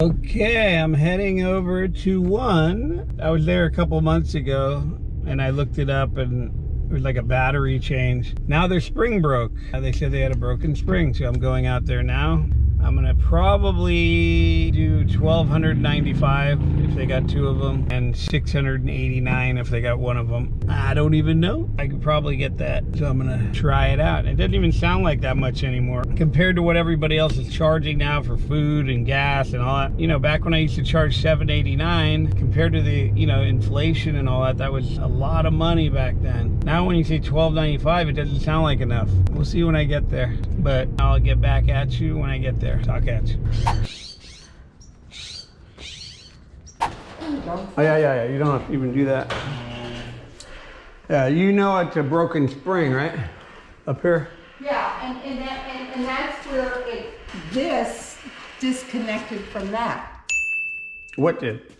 Okay, I'm heading over to one. I was there a couple months ago and I looked it up and it was like a battery change. Now their spring broke. They said they had a broken spring, so I'm going out there now. I'm gonna probably do $1,295 if they got two of them and $689 if they got one of them. I don't even know. I could probably get that, so I'm gonna try it out. It doesn't even sound like that much anymore compared to what everybody else is charging now for food and gas and all that. You know, back when I used to charge $7.89 compared to the, you know, inflation and all that, that was a lot of money back then. Now when you say $12.95, it doesn't sound like enough. We'll see when I get there, but I'll get back at you when I get there. Talk at you. Oh yeah. You don't have to even do that. Yeah, you know it's a broken spring, right? Up here. Yeah, and that's where this disconnected from that. What did?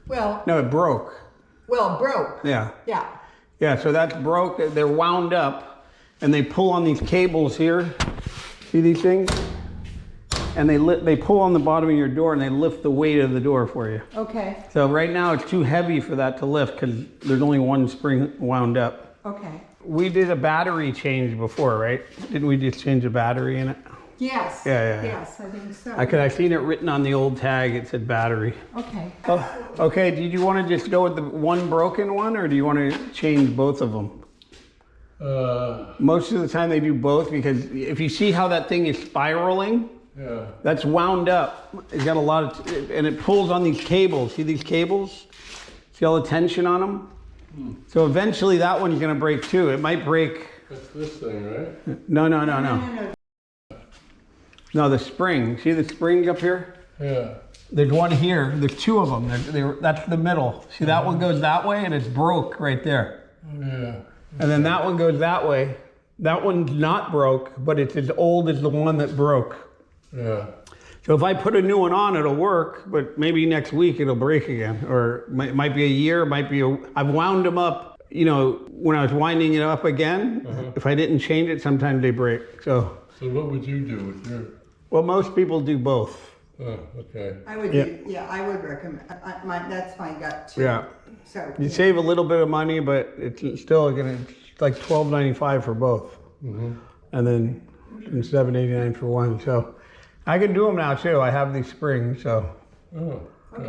Well, No, it broke. well, broke. Yeah. Yeah. Yeah, so that's broke. They're wound up, and they pull on these cables here. See these things? And they pull on the bottom of your door, and they lift the weight of the door for you. Okay. So right now it's too heavy for that to lift because there's only one spring wound up. Okay. We did a battery change before, right? Didn't we just change a battery in it? Yes. Yeah. Yes, I think so. I seen it written on the old tag. It said battery. Okay. Oh, okay. Did you want to just go with the one broken one, or do you want to change both of them? Most of the time they do both, because if you see how that thing is spiraling, yeah, that's wound up. It's got a lot of, and it pulls on these cables. See these cables? See all the tension on them? So eventually that one's going to break too. It might break. that's this thing, right? No. No, the spring. See the spring up here? Yeah. There's one here. There's two of them. That's the middle. See, that one goes that way and it's broke right there. Yeah. And then that one goes that way. That one's not broke, but it's as old as the one that broke. Yeah. So if I put a new one on, it'll work, but maybe next week it'll break again. Or it might be a year, I've wound them up, you know, when I was winding it up again. If I didn't change it, sometimes they break. So what would you do with your? well, most people do both. Oh, okay. I would I would recommend, that's my gut too. Yeah. So. You save a little bit of money, but it's still it's like $12.95 for both. And then $7.89 for one. So I can do them now too. I have these springs, so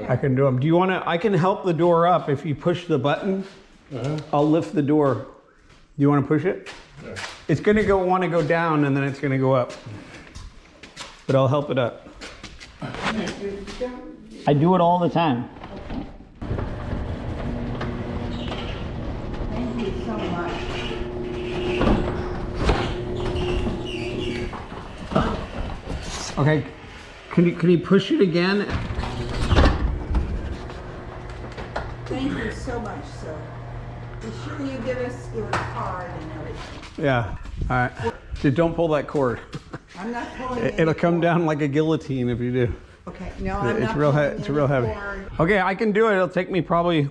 I can do them. Do you want to? I can help the door up if you push the button. I'll lift the door. Do you want to push it? Yeah. It's going to want to go down, and then it's going to go up. But I'll help it up. I do it all the time. Thank you so much. Okay. Can you push it again? Thank you so much, sir. Be sure you give us your card and everything. Yeah. All right. Just don't pull that cord. I'm not pulling It'll come down like a guillotine if you do. Okay, no, I'm It's not real. pulling It's real heavy. any cord. Okay, I can do it. It'll take me probably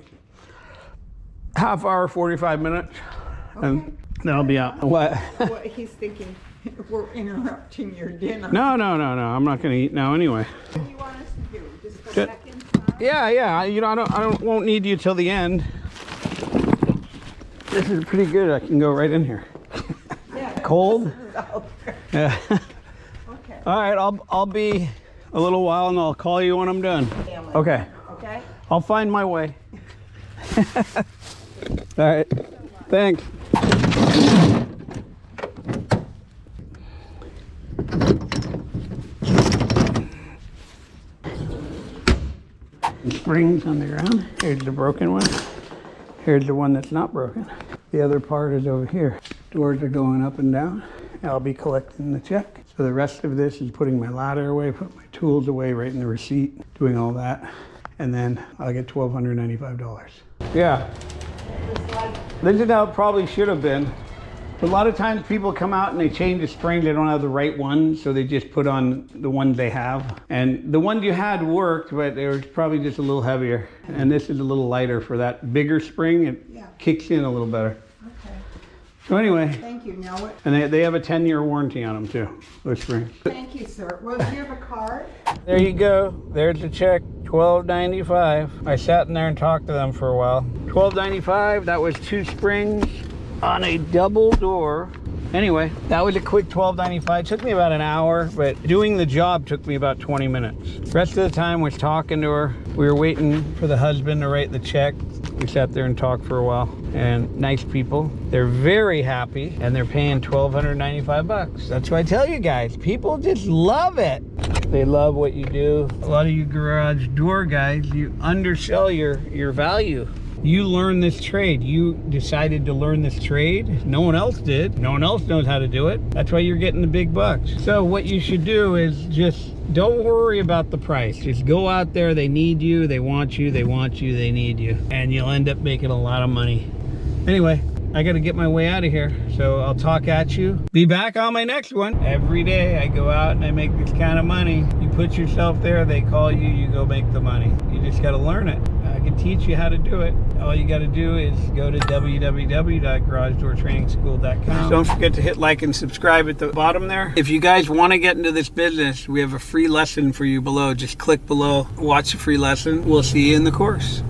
half hour, 45 minutes, and then I'll be out. What? Well, he's thinking we're interrupting your dinner. No. I'm not gonna eat now anyway. What do you want us to do? Just go back inside? Yeah. You know, won't need you till the end. This is pretty good. I can go right in here. Yeah. Cold? Yeah. Okay. All right. I'll be a little while, and I'll call you when I'm done. Okay. Okay. I'll find my way. All right. Thanks. Springs on the ground. Here's the broken one. Here's the one that's not broken. The other part is over here. Doors are going up and down. I'll be collecting the check. So the rest of this is putting my ladder away, put my tools away right in the receipt, doing all that. And then I'll get $1,295. Yeah. This is how it probably should have been. A lot of times people come out and they change the spring, they don't have the right ones, so they just put on the ones they have. And the ones you had worked, but they were probably just a little heavier. And this is a little lighter for that bigger spring. It kicks in a little better. Okay. So anyway, Thank you. Now what? and they have a 10-year warranty on them too, those springs. Thank you, sir. Well, do you have a card? There you go. There's the check, $12.95. I sat in there and talked to them for a while. $12.95. That was 2 springs on a double door. Anyway, that was a quick $12.95. It took me about an hour, but doing the job took me about 20 minutes. The rest of the time was talking to her. We were waiting for the husband to write the check. We sat there and talked for a while. And nice people. They're very happy, and they're paying $1,295. That's what I tell you guys. People just love it. They love what you do. A lot of you garage door guys, you undersell your value. You learn this trade. You decided to learn this trade. No one else did. No one else knows how to do it. That's why you're getting the big bucks. So what you should do is just don't worry about the price. Just go out there. They need you. They want you. They want you. They need you. And you'll end up making a lot of money. Anyway, I got to get my way out of here. So I'll talk at you. Be back on my next one. Every day I go out and I make this kind of money. You put yourself there, they call you, you go make the money. You just got to learn it. I can teach you how to do it. All you got to do is go to www.garagedoortrainingschool.com. Don't forget to hit like and subscribe at the bottom there. If you guys want to get into this business, we have a free lesson for you below. Just click below, watch the free lesson. We'll see you in the course.